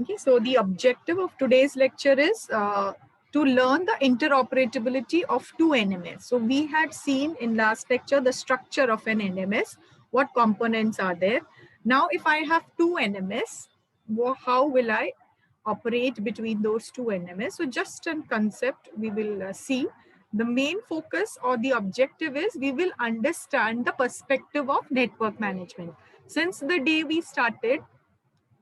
Okay, so the objective of today's lecture is to learn the interoperability of two NMS. So we had seen in last lecture the structure of an NMS, what components are there. Now, if I have two NMS, how will I operate between those two NMS? So just a concept we will see. The main focus or the objective is we will understand the perspective of network management. Since the day we started,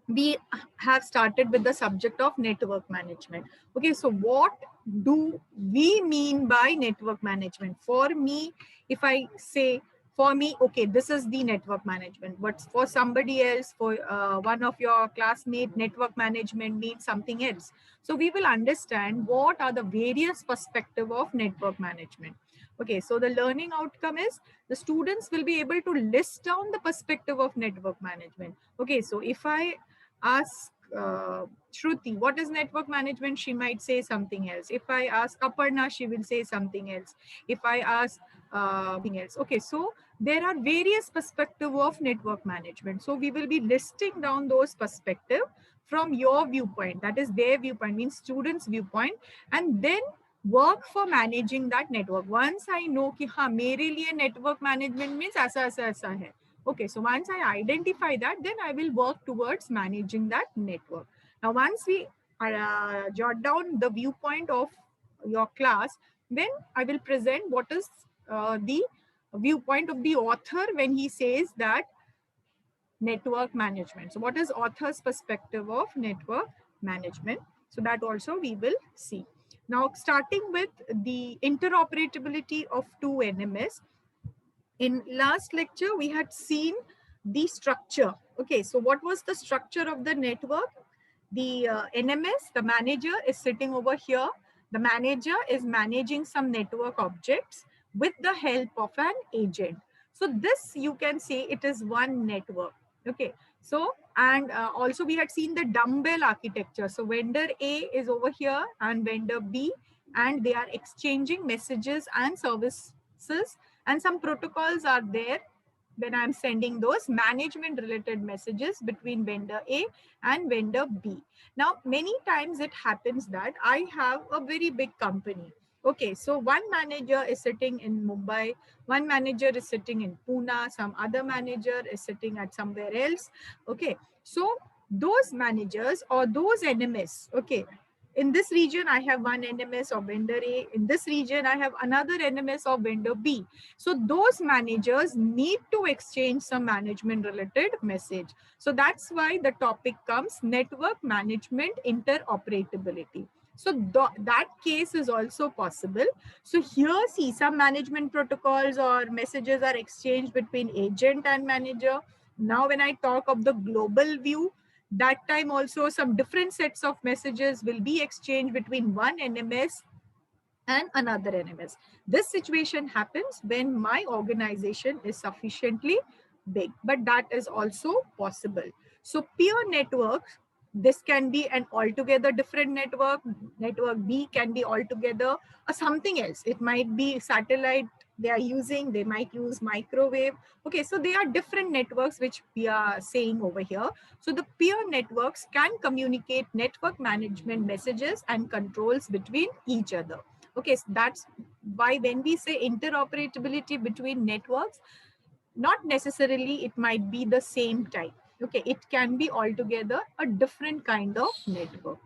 we have started with the subject of network management. Okay, so what do we mean by network management? For me, if I say, for me, okay, this is the network management, but for somebody else, for one of your classmate, network management means something else. So we will understand what are the various perspective of network management. Okay, so the learning outcome is the students will be able to list down the perspective of network management. Okay, so if I ask Shruti, what is network management? She might say something else. If I ask Aparna, she will say something else. If I ask something else. Okay, so there are various perspectives of network management. So we will be listing down those perspectives from your viewpoint. That is their viewpoint, means students' viewpoint. And then work for managing that network. Once I know कि हाँ मेरे लिए network management means ऐसा ऐसा ऐसा है. Okay, so once I identify that, then I will work towards managing that network. Now, once we jot down the viewpoint of your class, then I will present what is the viewpoint of the author when he says that network management. So what is author's perspective of network management? So that also we will see. Now, starting with the interoperability of two NMS. In last lecture, we had seen the structure. Okay, so what was the structure of the network? The NMS, the manager is sitting over here. The manager is managing some network objects with the help of an agent. So this you can say it is one network. Okay, so and also we had seen the dumbbell architecture. So vendor A is over here and vendor B, and they are exchanging messages and services, and some protocols are there when I'm sending those management related messages between vendor A and vendor B. Now, many times it happens that I have a very big company. Okay, so one manager is sitting in Mumbai, one manager is sitting in Pune, some other manager is sitting at somewhere else. Okay, so those managers or those NMS, okay, in this region, I have one NMS of vendor A. In this region, I have another NMS of vendor B. So those managers need to exchange some management related message. So that's why the topic comes network management interoperability. So that case is also possible. So here, see, some management protocols or messages are exchanged between agent and manager. Now, when I talk of the global view, that time also some different sets of messages will be exchanged between one NMS and another NMS. This situation happens when my organization is sufficiently big, but that is also possible. So peer networks, this can be an altogether different network. Network B can be altogether something else. It might be satellite they are using, they might use microwave. Okay, so they are different networks which we are saying over here. So the peer networks can communicate network management messages and controls between each other. Okay, so that's why when we say interoperability between networks, not necessarily it might be the same type. Okay, it can be altogether a different kind of network.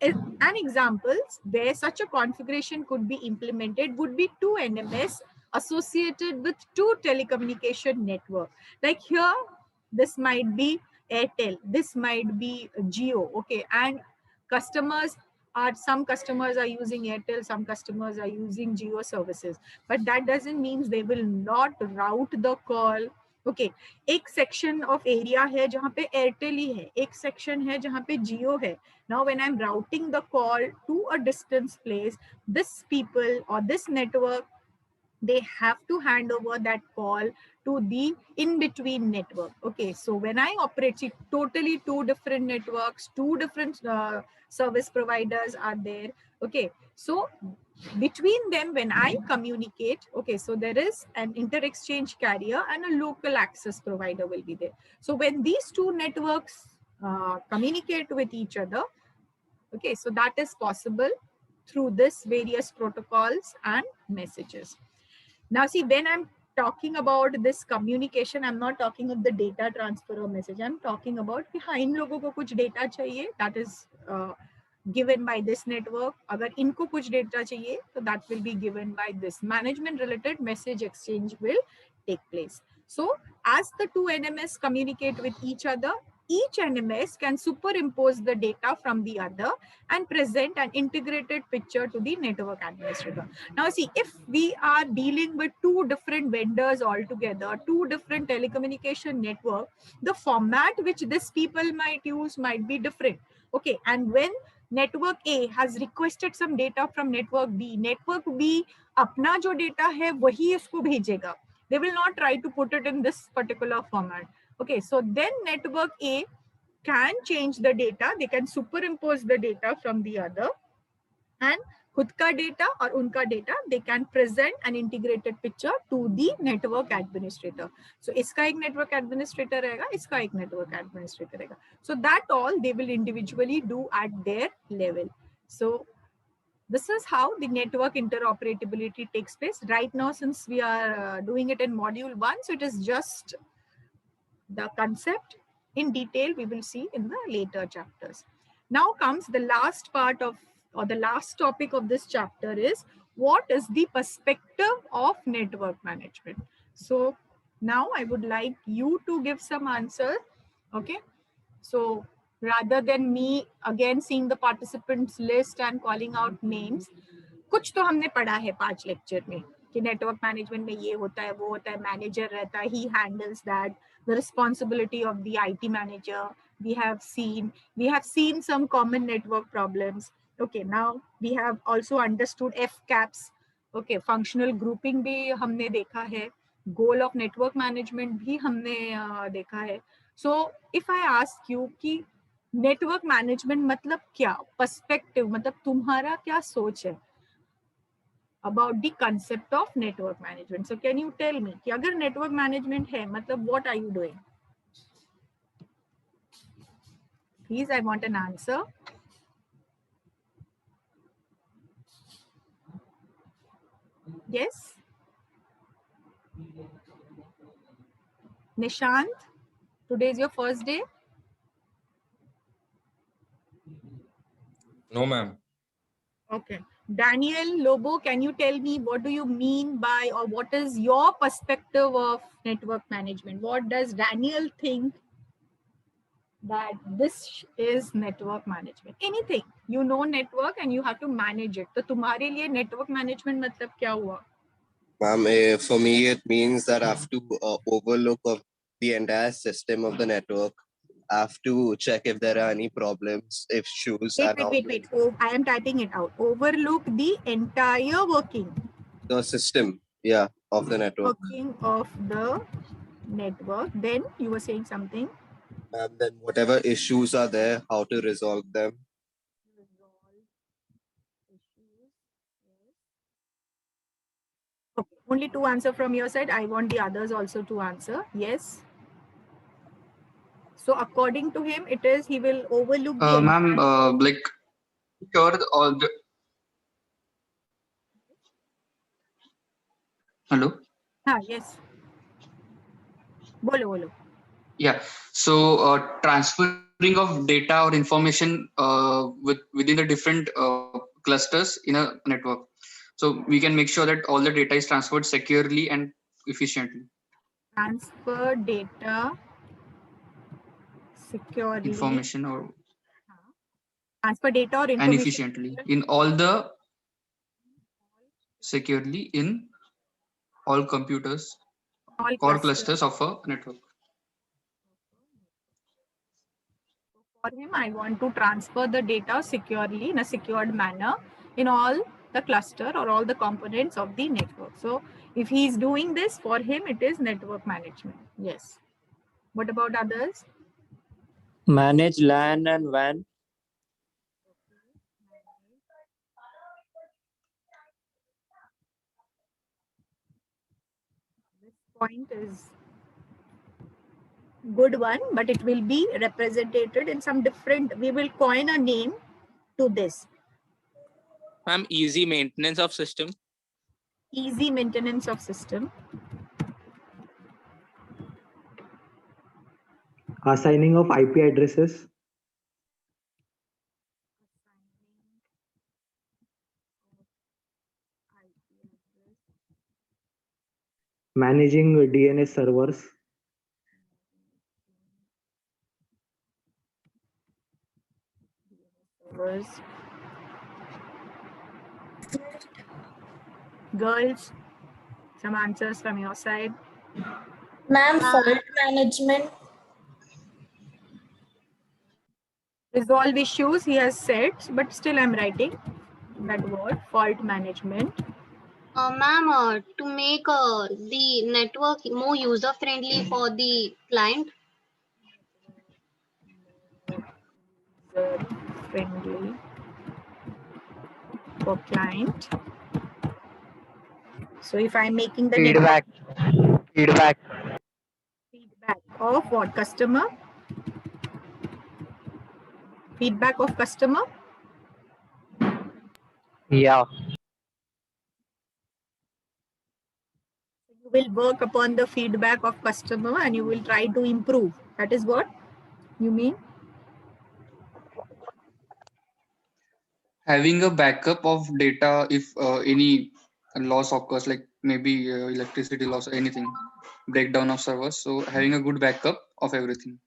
An examples where such a configuration could be implemented would be two NMS associated with two telecommunication network. Like here, this might be Airtel, this might be Jio, okay, and customers some customers are using Airtel, some customers are using Jio services, but that doesn't mean they will not route the call. Okay, एक section of area है जहाँ पे Airtel ही है, एक section है जहाँ पे Jio है. Now, when I'm routing the call to a distance place, this people or this network, they have to hand over that call to the in-between network. Okay, so when I operate, see, totally two different networks, two different service providers are there. Okay, so between them, when I communicate, okay, so there is an inter-exchange carrier and a local access provider will be there. So when these two networks communicate with each other. Okay, so that is possible through this various protocols and messages. Now see, when I'm talking about this communication, I'm not talking of the data transfer or message. I'm talking about कि हाँ इन लोगों को कुछ data चाहिए, that is given by this network. अगर इनको कुछ data चाहिए, तो that will be given by this management related message exchange will take place. So as the two NMS communicate with each other, each NMS can superimpose the data from the other and present an integrated picture to the network administrator. Now see, if we are dealing with two different vendors altogether, two different telecommunication network, the format which these people might use might be different. Okay, and when network A has requested some data from network B अपना जो data है वही इसको भेजेगा. They will not try to put it in this particular format. Okay, so then network A can change the data, they can superimpose the data from the other, and खुद का data और उनका data, they can present an integrated picture to the network administrator. So इसका एक network administrator रहेगा, इसका एक network administrator रहेगा. So that all they will individually do at their level. So this is how the network interoperability takes place. Right now, since we are doing it in module 1, so it is just the concept. In detail we will see in the later chapters. Now comes the last part of, or the last topic of this chapter is, what is the perspective of network management? So now I would like you to give some answer. Okay, so rather than me again seeing the participants list and calling out names, कुछ तो हमने पढ़ा है 5 lecture में कि network management में ये होता है, वो होता है, मैनेजर रहता है, he handles that, the responsibility of the IT manager. We have seen some common network problems. Okay, now we have also understood FCAPS. Okay, functional grouping भी हमने देखा है, goal of network management भी हमने देखा है. So if I ask you कि network management मतलब क्या, पर्सपेक्टिव मतलब तुम्हारा क्या सोच है about the concept of network management? So can you tell me कि अगर network management है मतलब what are you doing? Please, I want an answer. Yes, Nishant, today is your first day. No, ma'am. Okay, Daniel Lobo, can you tell me what do you mean by, or what is your perspective of network management? What does Daniel think that this is network management? Anything, you know network and you have to manage it, तो तुम्हारे लिए network management मतलब क्या हुआ? Ma'am, for me it means that I have to overlook of the entire system of the network. I have to check if there are any problems, issues. Wait. Oh, I am typing it out. Overlook the entire working. The system, yeah, of the network. Working of the network. Then you were saying something. And then whatever issues are there, how to resolve them. Resolve issues. Yes. Okay. Only 2 answer from your side. I want the others also to answer. Yes. So according to him, it is he will overlook the ma'am, like sure all the hello. Yes. Bolo. Yeah. So transferring of data or information within the different clusters in a network. So we can make sure that all the data is transferred securely and efficiently. Transfer data securely. Information or transfer data or information and efficiently in all the securely in all computers, all core clusters of a network. For him, I want to transfer the data securely in a secured manner in all the cluster or all the components of the network. So if he is doing this, for him, it is network management. Yes. What about others? Manage LAN and WAN. This point is good one, but it will be represented in some different, we will coin a name to this. Ma'am, easy maintenance of system. Easy maintenance of system. Assigning of IP addresses. Managing DNS servers. Girls, some answers from your side. Ma'am, fault management. Resolve issues, he has said, but still I'm writing that word, fault management. Ma'am, to make the network more user friendly for the client. Friendly for client. So if I'm making the feedback of what? Customer? Feedback of customer? yeah You will work upon the feedback of customer and you will try to improve. That is what you mean? Having a backup of data if any loss occurs, like maybe electricity loss or anything, breakdown of servers. So having a good backup of everything.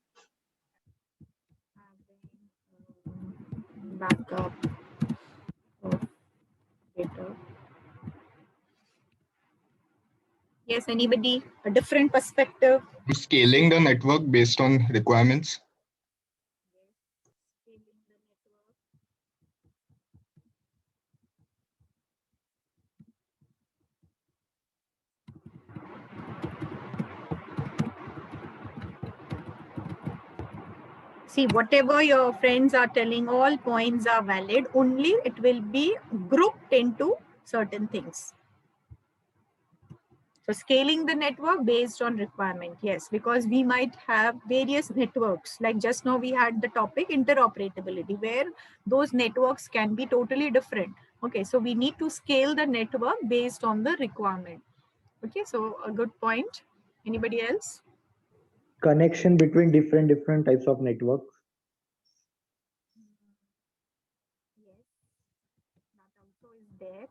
Backup of data. Yes, anybody? A different perspective? Scaling the network based on requirements. See, whatever your friends are telling, all points are valid, only it will be grouped into certain things. So scaling the network based on requirement, yes, because we might have various networks. Like just now we had the topic interoperability, where those networks can be totally different. Okay, so we need to scale the network based on the requirement. Okay, so a good point. Anybody else? Connection between different types of networks. Yes, that also is there.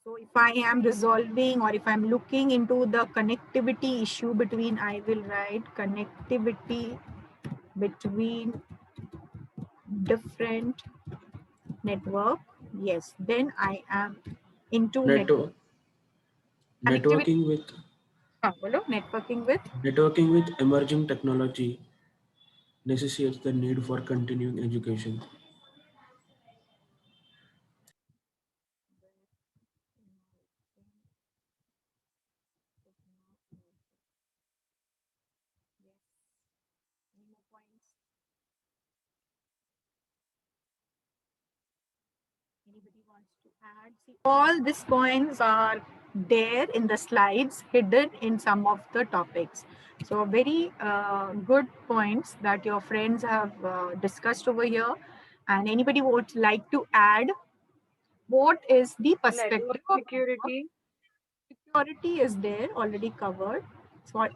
So if I am resolving or if I'm looking into the connectivity issue between, I will write connectivity between different network. Yes, then I am into network. Networking with Networking with emerging technology necessitates the need for continuing education. Any more points? Anybody wants to add? See, all these points are there in the slides, hidden in some of the topics. So very good points that your friends have discussed over here. And anybody would like to add? What is the perspective? Network of security. Security is there, already covered. So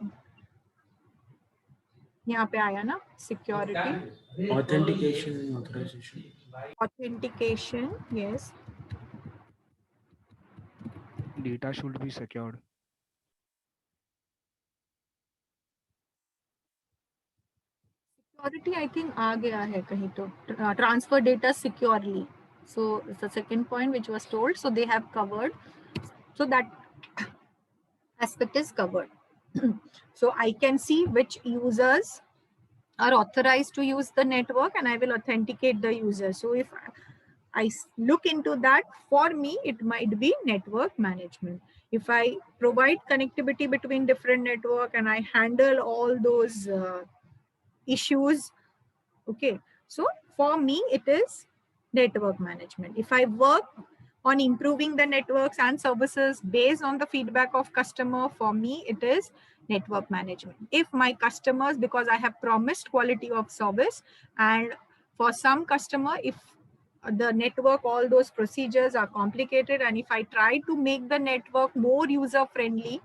यहाँ पे आया ना security. Authentication and authorization. Authentication, yes. Data should be secured. Security, I think आ गया है कहीं तो. Transfer data securely. So it's the second point which was told. So they have covered. So that aspect is covered. So I can see which users are authorized to use the network and I will authenticate the user. So if I look into that, for me, it might be network management. If I provide connectivity between different network and I handle all those issues, okay, so for me, it is network management. If I work on improving the networks and services based on the feedback of customer, for me, it is network management. If my customers, because I have promised quality of service, and for some customer, if the network, all those procedures are complicated, and if I try to make the network more user friendly,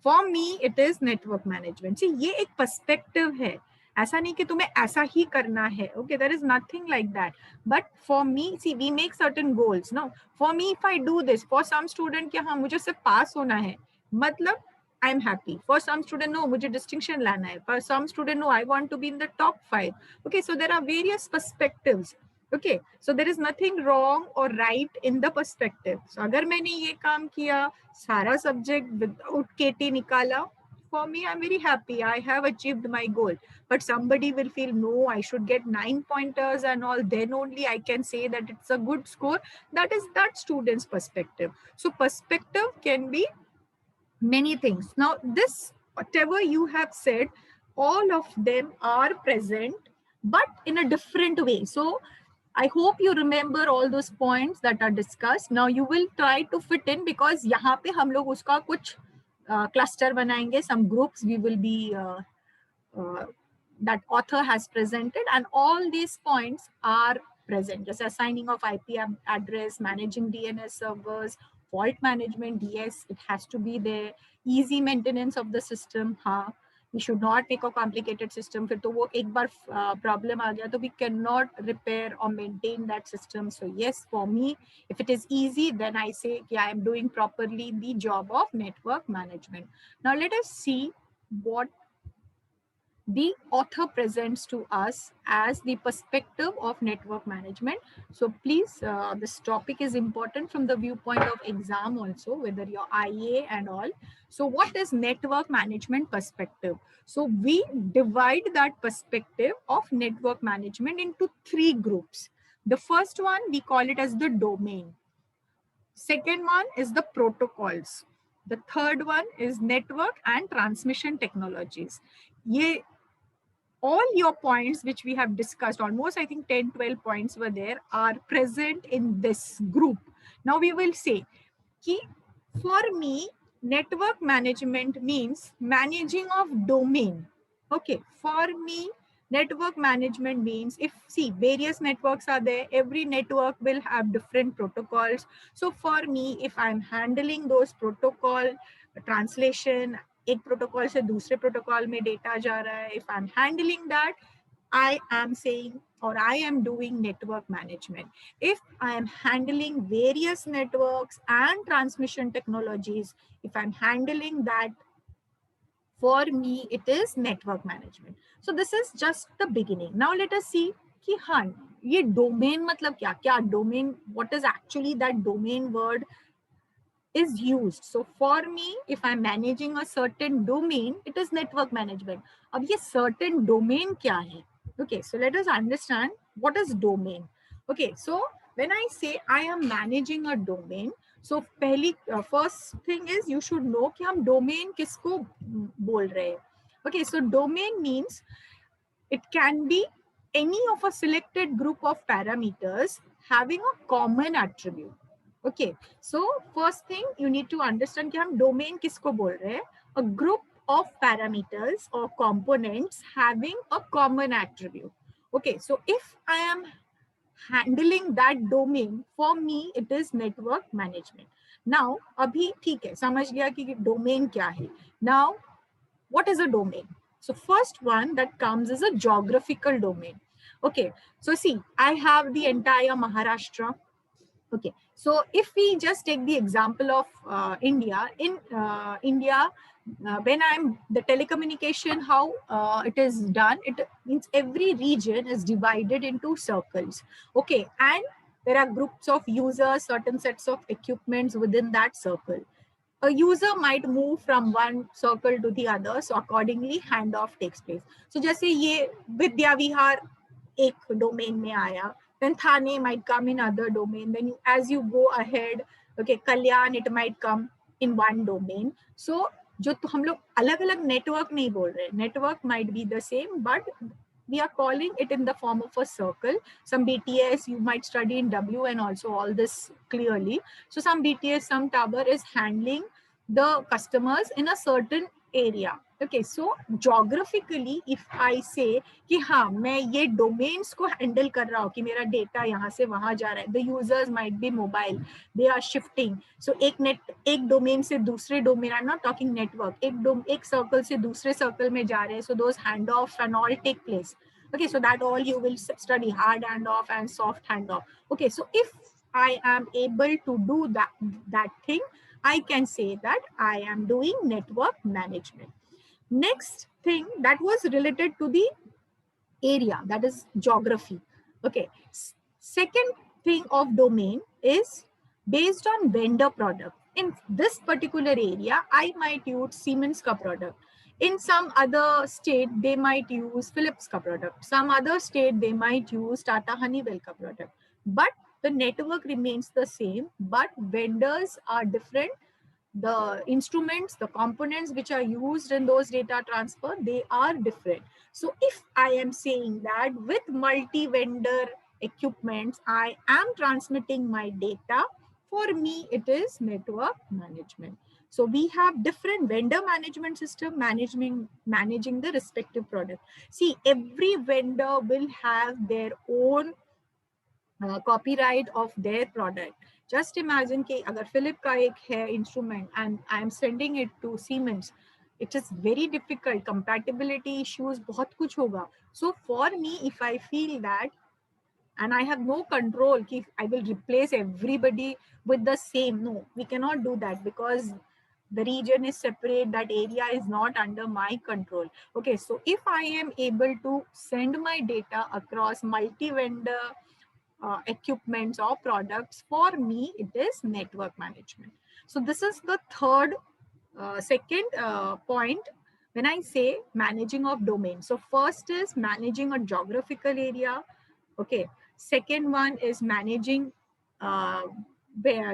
for me it is network management. See, ये एक perspective है, ऐसा नहीं कि तुम्हें ऐसा ही करना है. Okay, there is nothing like that. But for me, see, we make certain goals. No, for me, if I do this, for some student कि हाँ मुझे सिर्फ पास होना है, मतलब I'm happy. For some student, no, मुझे distinction लाना है. For some student, no, I want to be in the top 5. Okay, so there are various perspectives. Okay, so there is nothing wrong or right in the perspective. So अगर मैंने ये काम किया, सारा subject without KT निकाला, for me, I'm very happy. I have achieved my goal. But somebody will feel, no, I should get 9 pointers and all. Then only I can say that it's a good score. That is that student's perspective. So perspective can be many things. Now, this, whatever you have said, all of them are present, but in a different way. So I hope you remember all those points that are discussed. Now you will try to fit in, because यहाँ पे हम लोग उसका कुछ cluster बनाएंगे, some groups we will be that author has presented, and all these points are present. Just assigning of IP address, managing DNS servers, fault management, DS, it has to be there. Easy maintenance of the system, हाँ. We should not make a complicated system. फिर तो वो एक बार problem आ गया तो we cannot repair or maintain that system. So yes, for me, if it is easy, then I say I am doing properly the job of network management. Now let us see what the author presents to us as the perspective of network management. So please, this topic is important from the viewpoint of exam also, whether your IA and all. So what is network management perspective? So we divide that perspective of network management into 3 groups. The first one, we call it as the domain. Second one is the protocols. The third one is network and transmission technologies. All your points which we have discussed, almost I think 10-12 points were there, are present in this group. Now we will say, ki, for me, network management means managing of domain. Okay, for me, network management means, if see, various networks are there, every network will have different protocols. So for me, if I'm handling those protocol translation, एक protocol से दूसरे protocol में data जा रहा है, if I'm handling that, I am saying, or I am doing network management. If I am handling various networks and transmission technologies, if I'm handling that, for me, it is network management. So this is just the beginning. Now let us see कि हाँ, ये domain मतलब क्या domain, what is actually that domain word is used. So for me, if I'm managing a certain domain, it is network management. अब ये certain domain क्या है? Okay, so let us understand what is domain. Okay, so when I say I am managing a domain, so पहली first thing is you should know कि हम domain किसको बोल रहे हैं. Okay, so domain means it can be any of a selected group of parameters having a common attribute. Okay, so first thing you need to understand कि हम domain किसको बोल रहे हैं? A group of parameters or components having a common attribute. Okay, so if I am handling that domain, for me it is network management. Now अभी ठीक है, समझ गया कि domain क्या है. Now what is a domain? So first one that comes is a geographical domain. Okay, so see, I have the entire Maharashtra. Okay, so if we just take the example of India, in India, when I'm the telecommunication, how it is done, it means every region is divided into circles. Okay, and there are groups of users, certain sets of equipments within that circle. A user might move from one circle to the other, so accordingly handoff takes place. So जैसे ये विद्या विहार एक domain में आया, then Thane might come in other domain. Then as you go ahead, okay, Kalyan, it might come in one domain. So जो हम लोग अलग-अलग network नहीं बोल रहे, network might be the same, but we are calling it in the form of a circle. Some BTS, you might study in W and also all this clearly. So some BTS, some tower is handling the customers in a certain area. Okay, so geographically if I say कि हाँ मैं ये domains को handle कर रहा हूँ कि मेरा data यहाँ से वहाँ जा रहा है, the users might be mobile, they are shifting, so एक domain से दूसरे domain, I'm not talking network, एक circle से दूसरे circle में जा रहे हैं, so those handoff and all take place. Okay, so that all you will study, hard handoff and soft handoff. Okay, so if I am able to do that thing, I can say that I am doing network management. Next thing that was related to the area, that is geography. Okay, second thing of domain is based on vendor product. In this particular area, I might use Siemens ka product. In some other state, they might use Philips ka product. Some other state, they might use Tata Honeywell ka product. But the network remains the same, but vendors are different. The instruments, the components which are used in those data transfer, they are different. So if I am saying that with multi-vendor equipments, I am transmitting my data, for me, it is network management. So we have different vendor management system managing the respective product. See, every vendor will have their own copyright of their product. Just imagine कि अगर Philip का एक है instrument and I am sending it to Siemens, it is very difficult. Compatibility issues बहुत कुछ होगा. So for me, if I feel that, and I have no control, कि I will replace everybody with the same. No, we cannot do that because the region is separate. That area is not under my control. Okay, so if I am able to send my data across multi-vendor equipments or products, for me it is network management. So this is the second point when I say managing of domain. So first is managing a geographical area. Okay, second one is managing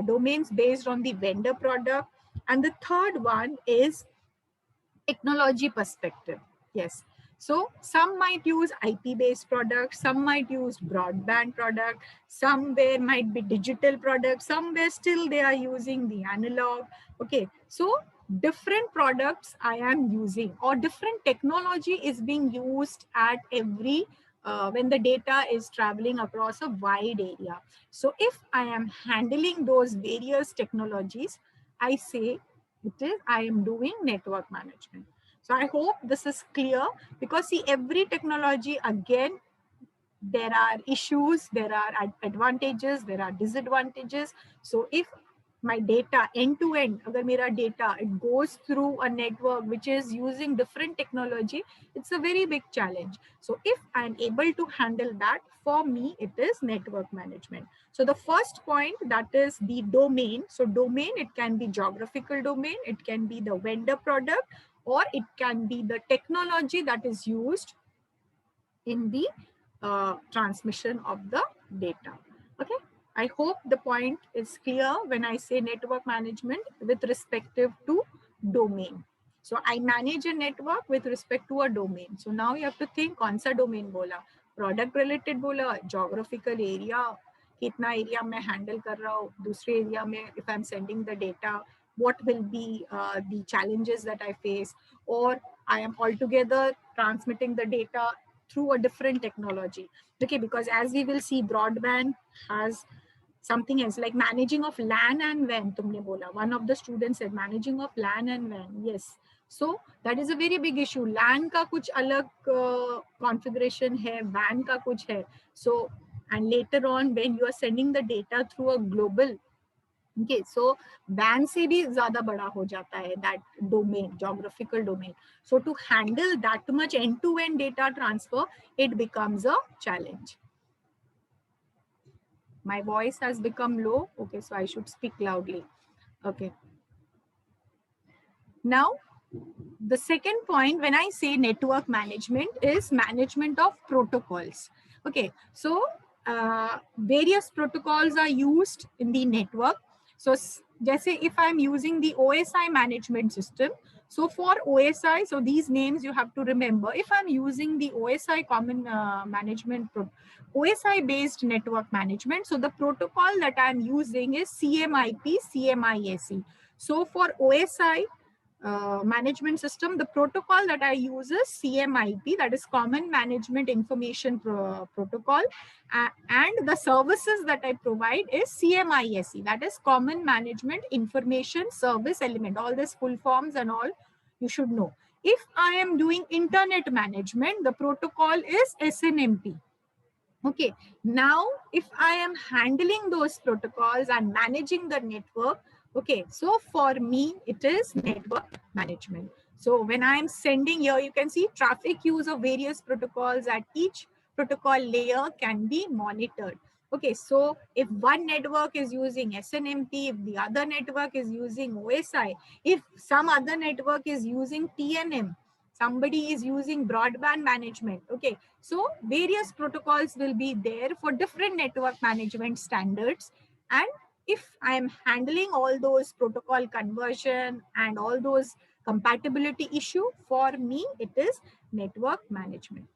domains based on the vendor product, and the third one is technology perspective. Yes, so some might use IP-based products, some might use broadband product, somewhere might be digital products, somewhere still they are using the analog. Okay, so different products I am using, or different technology is being used at every when the data is traveling across a wide area. So if I am handling those various technologies, I say I am doing network management. So I hope this is clear, because see, every technology, again, there are issues, there are advantages, there are disadvantages. So if my data end to end, agar mera data, it goes through a network which is using different technology, it's a very big challenge. So if I'm able to handle that, for me, it is network management. So the first point, that is the domain. So domain, it can be geographical domain, it can be the vendor product, or it can be the technology that is used in the transmission of the data. Okay, I hope the point is clear when I say network management with respective to domain. So I manage a network with respect to a domain. So now you have to think, कौन सा domain बोला, product related बोला, geographical area, कितना area मैं handle कर रहा हूँ, दूसरे area में if I'm sending the data, what will be the challenges that I face, or I am altogether transmitting the data through a different technology. Okay, because as we will see, broadband has something else, like managing of LAN and WAN. tumne bola, one of the students said managing of LAN and WAN. Yes, so that is a very big issue. LAN ka kuch alag configuration hai, WAN ka kuch hai. So, and later on when you are sending the data through a global, okay, so WAN से भी ज़्यादा बड़ा हो जाता है that domain, geographical domain. So to handle that much end-to-end data transfer, it becomes a challenge. My voice has become low. Okay, so I should speak loudly. Okay. Now, the second point when I say network management is management of protocols. Okay, so various protocols are used in the network. So जैसे if I'm using the OSI management system, so for OSI, so these names you have to remember. If I'm using the OSI common management, OSI based network management, so the protocol that I'm using is CMIP, CMIAC. So for OSI, management system, the protocol that I use is CMIP, that is Common Management Information Protocol, and the services that I provide is CMISE, that is Common Management Information Service Element. All these full forms and all you should know. If I am doing internet management, the protocol is SNMP. Okay, now if I am handling those protocols and managing the network, okay, so for me, it is network management. So when I'm sending here, you can see traffic use of various protocols at each protocol layer can be monitored. Okay, so if one network is using SNMP, if the other network is using OSI, if some other network is using TNM, somebody is using broadband management. Okay, so various protocols will be there for different network management standards. And if I am handling all those protocol conversion and all those compatibility issue, for me, it is network management.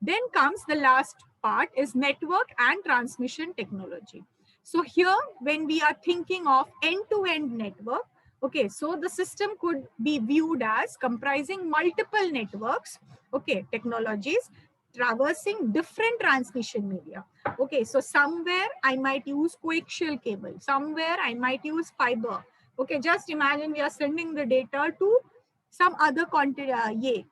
Then comes the last part is network and transmission technology. So here, when we are thinking of end-to-end network, okay, so the system could be viewed as comprising multiple networks, okay, technologies traversing different transmission media. Okay, so somewhere I might use coaxial cable, somewhere I might use fiber. Okay, just imagine we are sending the data to some other continent,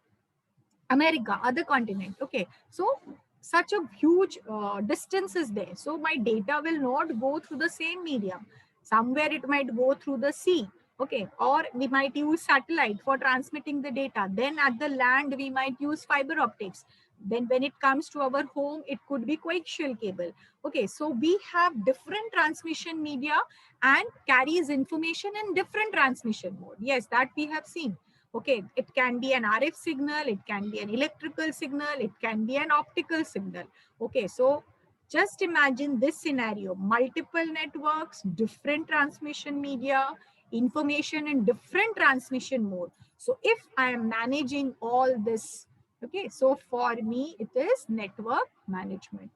America, other continent. Okay, so such a huge distance is there. So my data will not go through the same medium. Somewhere it might go through the sea. Okay, or we might use satellite for transmitting the data. Then at the land, we might use fiber optics. Then when it comes to our home, it could be coaxial cable. Okay, so we have different transmission media and carries information in different transmission mode. Yes, that we have seen. Okay, it can be an RF signal, it can be an electrical signal, it can be an optical signal. Okay, so just imagine this scenario, multiple networks, different transmission media, information in different transmission mode. So if I am managing all this, okay, so for me, it is network management.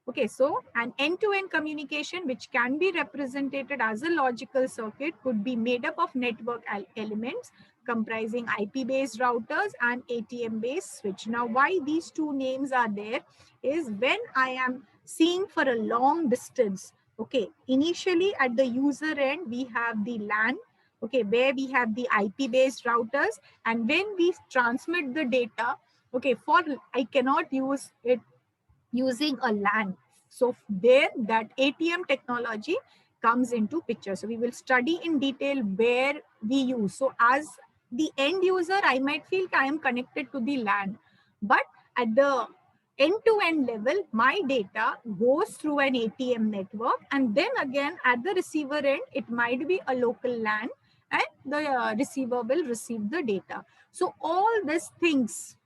Okay, so an end-to-end communication which can be represented as a logical circuit could be made up of network elements comprising IP-based routers and ATM-based switch. Now, why these two names are there is when I am seeing for a long distance, okay, initially at the user end, we have the LAN, okay, where we have the IP-based routers, and when we transmit the data, okay, I cannot use it using a LAN. So there that ATM technology comes into picture. So we will study in detail where we use. So as the end user, I might feel I am connected to the LAN, but at the end-to-end level, my data goes through an ATM network, and then again at the receiver end, it might be a local LAN, and the receiver will receive the data. So all these things,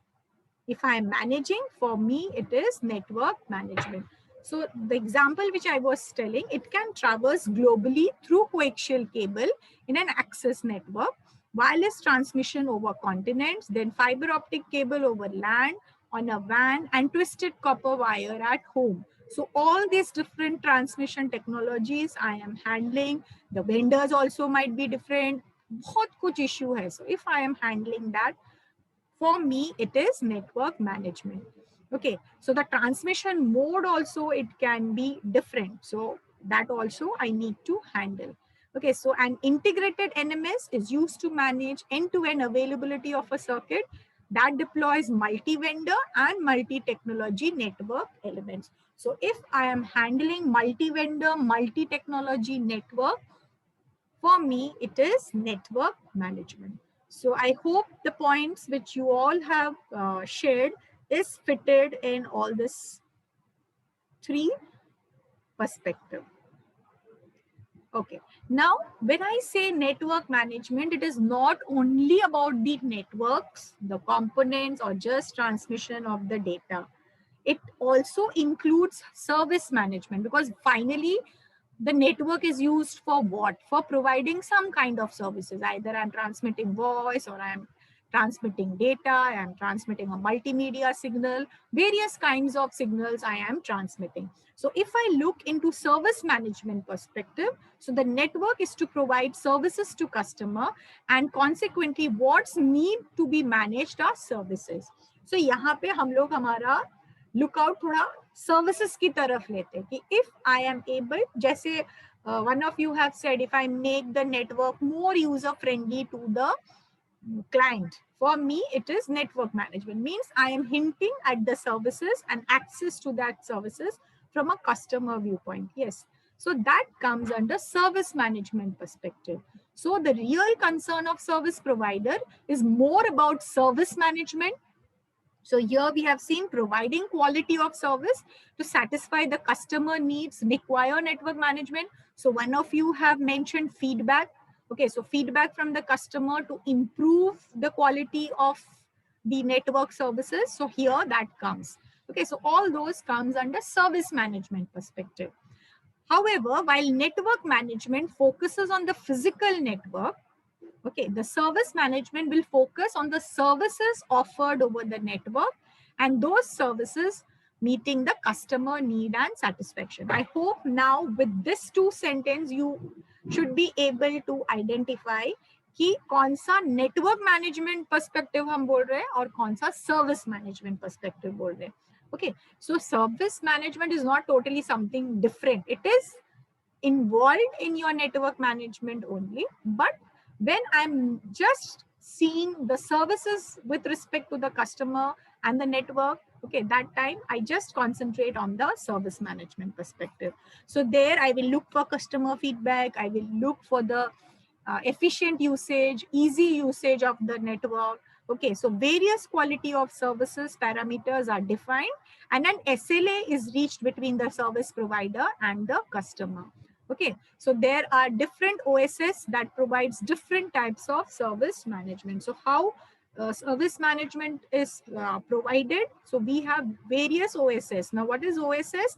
if I am managing, for me, it is network management. So the example which I was telling, it can traverse globally through coaxial cable in an access network, wireless transmission over continents, then fiber optic cable over land, on a WAN, and twisted copper wire at home. So all these different transmission technologies I am handling. The vendors also might be different. बहुत कुछ issue है. So if I am handling that, for me, it is network management. Okay, so the transmission mode also, it can be different. So that also I need to handle. Okay, so an integrated NMS is used to manage end-to-end availability of a circuit that deploys multi-vendor and multi-technology network elements. So if I am handling multi-vendor, multi-technology network, for me, it is network management. So I hope the points which you all have shared is fitted in all this three perspective. Okay, now when I say network management, it is not only about the networks, the components, or just transmission of the data. It also includes service management, because finally, the network is used for what? For providing some kind of services. Either I'm transmitting voice, or I'm transmitting data, I am transmitting a multimedia signal, various kinds of signals I am transmitting. So if I look into service management perspective, so the network is to provide services to customer, and consequently what's need to be managed are services. So यहाँ पे हम लोग हमारा lookout थोड़ा services की तरफ लेते हैं कि if I am able, जैसे one of you have said, if I make the network more user friendly to the client, for me it is network management, means I am hinting at the services and access to that services from a customer viewpoint. Yes, so that comes under service management perspective. So the real concern of service provider is more about service management. So here we have seen providing quality of service to satisfy the customer needs require network management. So one of you have mentioned feedback. Okay, so feedback from the customer to improve the quality of the network services. So here that comes. Okay, so all those comes under service management perspective. However, while network management focuses on the physical network, okay, the service management will focus on the services offered over the network and those services meeting the customer need and satisfaction. I hope now with this two sentence you should be able to identify कि कौन सा network management perspective हम बोल रहे हैं और कौन सा service management perspective बोल रहे हैं. Okay, so service management is not totally something different. It is involved in your network management only, but when I'm just seeing the services with respect to the customer and the network, okay, that time I just concentrate on the service management perspective. So there I will look for customer feedback, I will look for the efficient usage, easy usage of the network. Okay, so various quality of services parameters are defined and an SLA is reached between the service provider and the customer. Okay, so there are different OSS that provides different types of service management. So how service management is provided? So we have various OSS. Now what is OSS?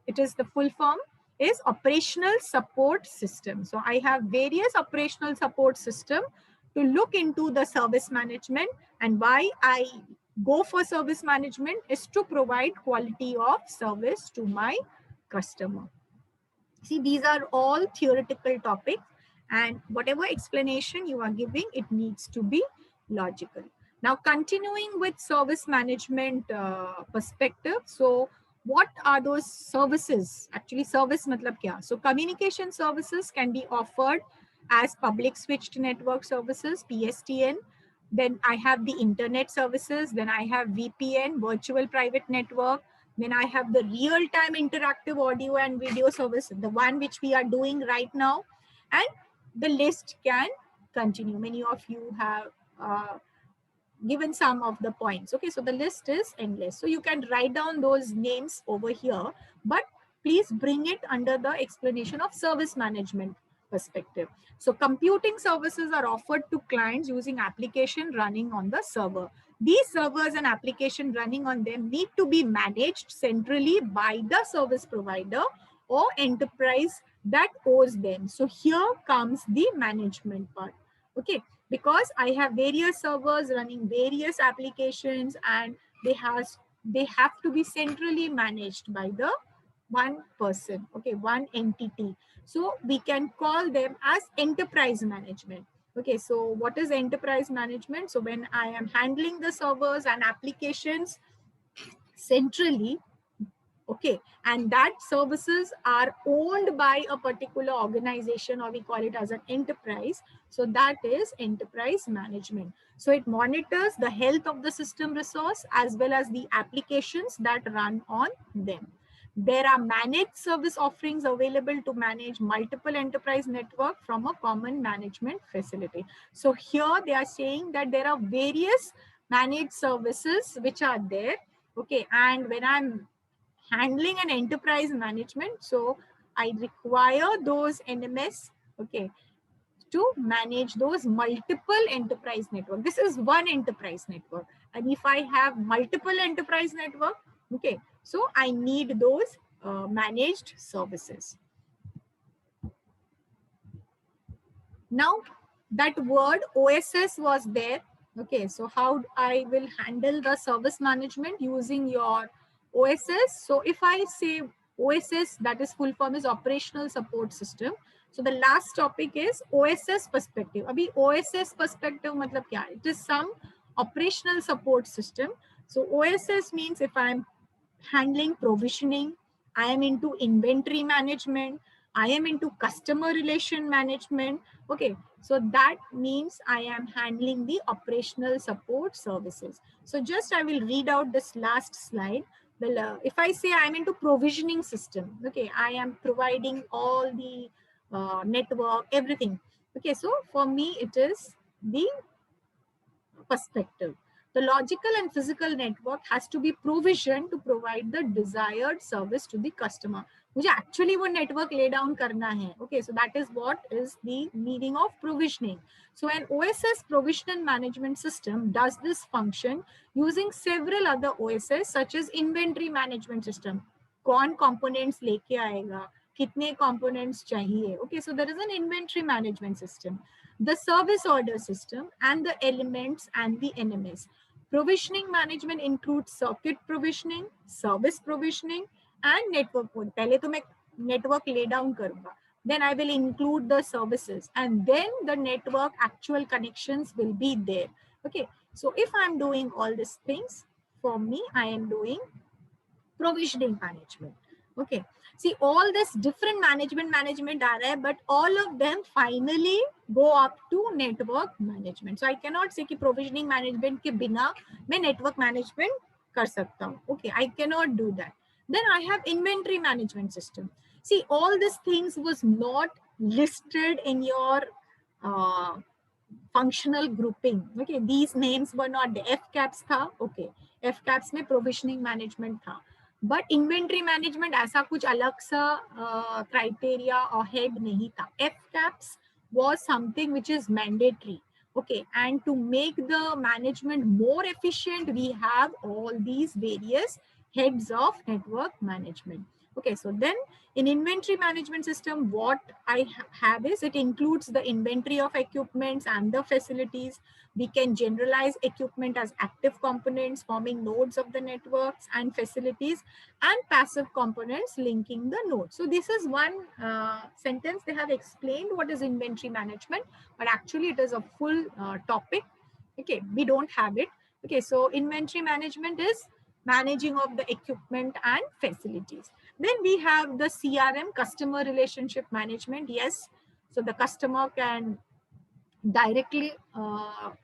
It is the full form is operational support system. So I have various operational support system to look into the service management, and why I go for service management is to provide quality of service to my customer. See, these are all theoretical topics, and whatever explanation you are giving, it needs to be logical. Now, continuing with service management perspective. So what are those services? Actually, service matlab kya? So communication services can be offered as public switched network services, PSTN. Then I have the internet services. Then I have VPN, virtual private network. Then I have the real-time interactive audio and video service, the one which we are doing right now. And the list can continue. Many of you have given some of the points. Okay, so the list is endless. So you can write down those names over here, but please bring it under the explanation of service management perspective. So computing services are offered to clients using application running on the server. These servers and application running on them need to be managed centrally by the service provider or enterprise that owes them. So here comes the management part. Okay, because I have various servers running various applications and they have to be centrally managed by the one person, okay, one entity. So we can call them as enterprise management. Okay, so what is enterprise management? So when I am handling the servers and applications centrally, okay, and that services are owned by a particular organization, or we call it as an enterprise. So that is enterprise management. So it monitors the health of the system resource as well as the applications that run on them. There are managed service offerings available to manage multiple enterprise network from a common management facility. So here they are saying that there are various managed services which are there. Okay, and when I'm handling an enterprise management, so I require those NMS, okay, to manage those multiple enterprise network. This is one enterprise network, and if I have multiple enterprise network, okay, so I need those managed services. Now that word OSS was there, Okay, so how I will handle the service management using your OSS. So if I say OSS, that is full form is operational support system. So the last topic is OSS perspective. Abhi OSS perspective matlab kya? It is some operational support system. So OSS means if I'm handling provisioning, I am into inventory management, I am into customer relation management. Okay, so that means I am handling the operational support services. So just I will read out this last slide. If I say I'm into provisioning system, okay, I am providing all the network, everything. Okay, so for me it is the perspective. The logical and physical network has to be provisioned to provide the desired service to the customer. मुझे actually वो network lay down करना है. Okay, so that is what is the meaning of provisioning. So an OSS provision management system does this function using several other OSS such as inventory management system. कौन components लेके आएगा, कितने components चाहिए. Okay, so there is an inventory management system. The service order system and the elements and the NMS. Provisioning management includes circuit provisioning, service provisioning, and network mode. पहले तो मैं network lay down करूँगा. Then I will include the services, and then the network actual connections will be there. Okay, so if I'm doing all these things, for me, I am doing provisioning management. Okay, see all this different management aa raha hai, but all of them finally go up to network management. So I cannot say कि provisioning management के बिना मैं network management कर सकता हूँ. Okay, I cannot do that. Then I have inventory management system. See, all these things was not listed in your functional grouping. Okay, these names were not the FCAPS था. Okay, FCAPS में provisioning management था. But inventory management ऐसा कुछ अलग सा criteria or head नहीं था. FCAPS was something which is mandatory. Okay, and to make the management more efficient, we have all these various heads of network management. Okay, so then in inventory management system, what I have is it includes the inventory of equipments and the facilities. We can generalize equipment as active components forming nodes of the networks and facilities and passive components linking the nodes. So this is one sentence they have explained what is inventory management, but actually it is a full topic. Okay, we don't have it. Okay, so inventory management is managing of the equipment and facilities. Then we have the CRM, customer relationship management. Yes, so the customer can directly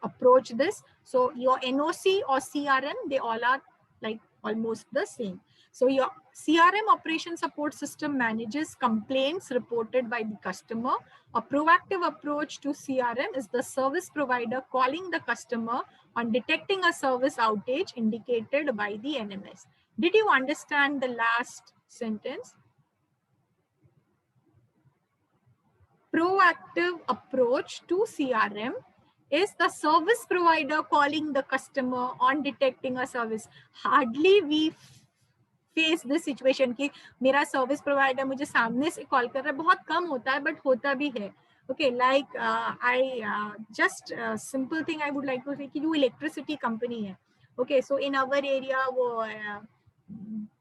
approach this. So your NOC or CRM, they all are like almost the same. So your CRM operation support system manages complaints reported by the customer. A proactive approach to CRM is the service provider calling the customer on detecting a service outage indicated by the NMS. Did you understand the last sentence? Proactive approach to CRM is the service provider calling the customer on detecting a service. Hardly we face this situation कि मेरा service provider मुझे सामने से call कर रहा है. बहुत कम होता है, but होता भी है. Okay, like I just simple thing I would like to say कि जो electricity company है. Okay, so in our area वो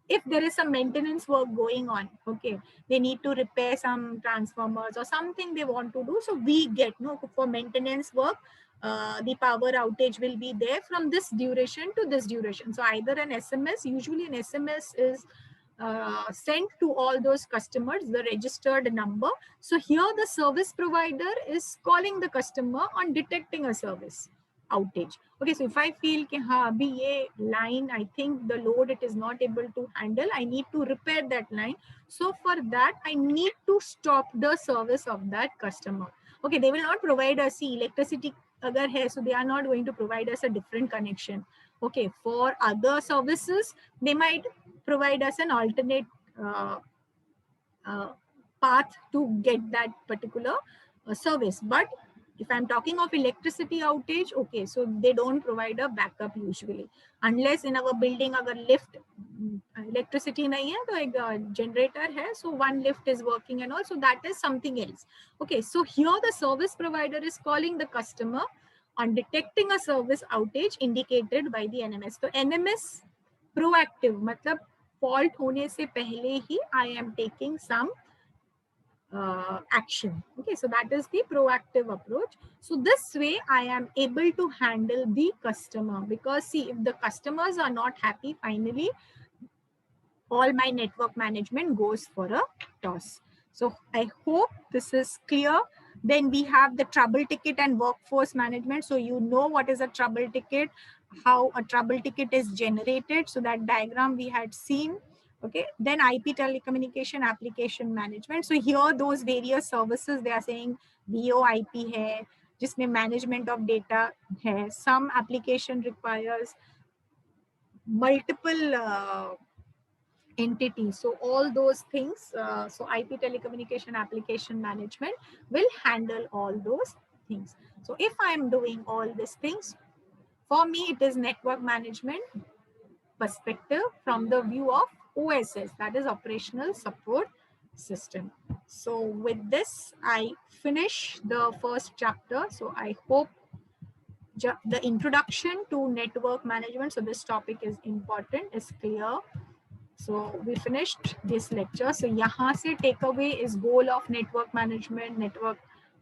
if there is some maintenance work going on, okay, they need to repair some transformers or something they want to do. So we get for maintenance work, the power outage will be there from this duration to this duration. So either an SMS, usually an SMS is sent to all those customers, the registered number. So here the service provider is calling the customer on detecting a service outage. Okay, so if I feel कि हाँ अभी ये line, I think the load it is not able to handle, I need to repair that line. So for that, I need to stop the service of that customer. Okay, they will not provide us electricity agar hai, so they are not going to provide us a different connection. Okay, for other services, they might provide us an alternate path to get that particular service. But if I'm talking of electricity outage, okay, so they don't provide a backup usually. Unless in our building, agar lift, electricity nahi hai, to ek generator hai, so one lift is working and all, so that is something else. Okay, so here the service provider is calling the customer on detecting a service outage indicated by the NMS. So NMS proactive, मतलब fault होने से पहले ही I am taking some action. Okay, so that is the proactive approach. So this way I am able to handle the customer, because see, if the customers are not happy, finally all my network management goes for a toss. So I hope this is clear. Then we have the trouble ticket and workforce management. So you know what is a trouble ticket, how a trouble ticket is generated. So that diagram we had seen. Okay, then IP telecommunication application management. So here those various services, they are saying VoIP hai, जिसमें management of data hai. Some application requires multiple entities. So all those things, so IP telecommunication application management will handle all those things. So if I am doing all these things, for me it is network management perspective from the view of OSS, that is operational support system. So with this I finish the first chapter. So I hope the introduction to network management, so this topic is important, is clear. So we finished this lecture. So यहाँ से takeaway is goal of network management, network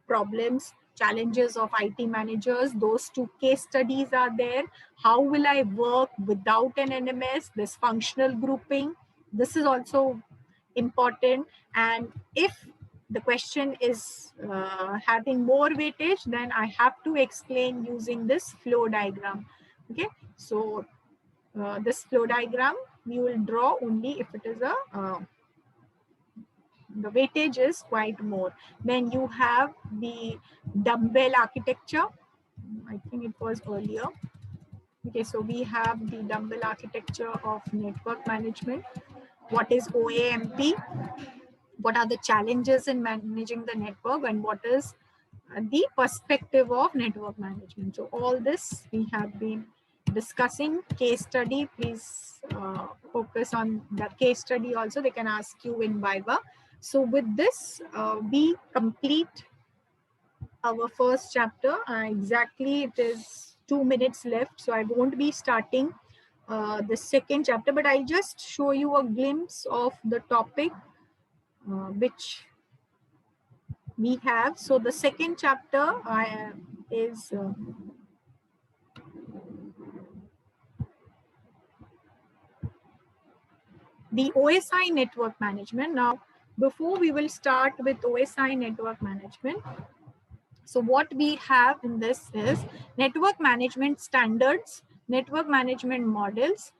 problems, challenges of IT managers. Those 2 case studies are there. How will I work without an NMS? This functional grouping. This is also important. And if the question is having more weightage, then I have to explain using this flow diagram. Okay, so this flow diagram we will draw only if it is a the weightage is quite more. Then you have the dumbbell architecture. I think it was earlier. Okay, so we have the dumbbell architecture of network management. What is OAMP? What are the challenges in managing the network, and what is the perspective of network management? So all this we have been discussing. Case study, please focus on the case study also. They can ask you in Viva. So with this, we complete our first chapter. Exactly, it is 2 minutes left. So I won't be starting the second chapter, but I'll just show you a glimpse of the topic which we have. So the second chapter is the OSI network management. Now, before we will start with OSI network management, so what we have in this is network management standards, network management models,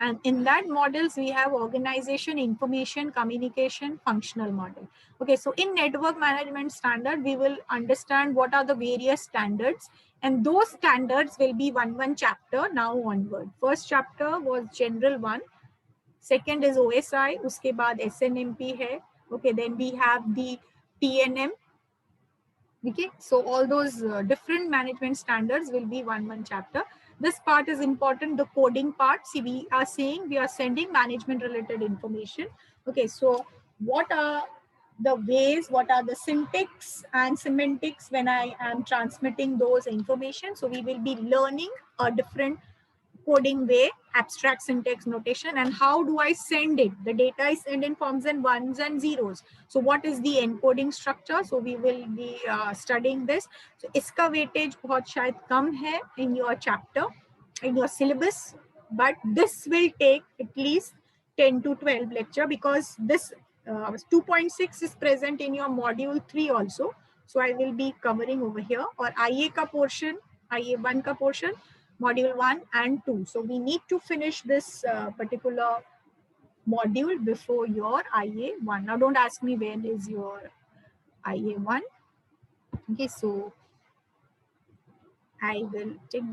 and in that models we have organization, information, communication, functional model. Okay, so in network management standard, we will understand what are the various standards, and those standards will be one chapter now onward. First chapter was general one. Second is OSI, uske baad SNMP hai. Okay, then we have the TNM. Okay, so all those different management standards will be one chapter. This part is important, the coding part. See, we are saying we are sending management related information. Okay, so what are the ways, what are the syntax and semantics when I am transmitting those information? So we will be learning a different coding way, abstract syntax notation, and how do I send it? The data is sent in forms and ones and zeros. So what is the encoding structure? So we will be studying this. So iska weightage bahut shayad kam hai in your chapter, in your syllabus, but this will take at least 10 to 12 lecture, because this 2.6 is present in your module 3 also. So I will be covering over here, or IA ka portion, IA 1 ka portion, module 1 and 2. So we need to finish this particular module before your IA 1. Now don't ask me when is your IA 1. Okay, so I will take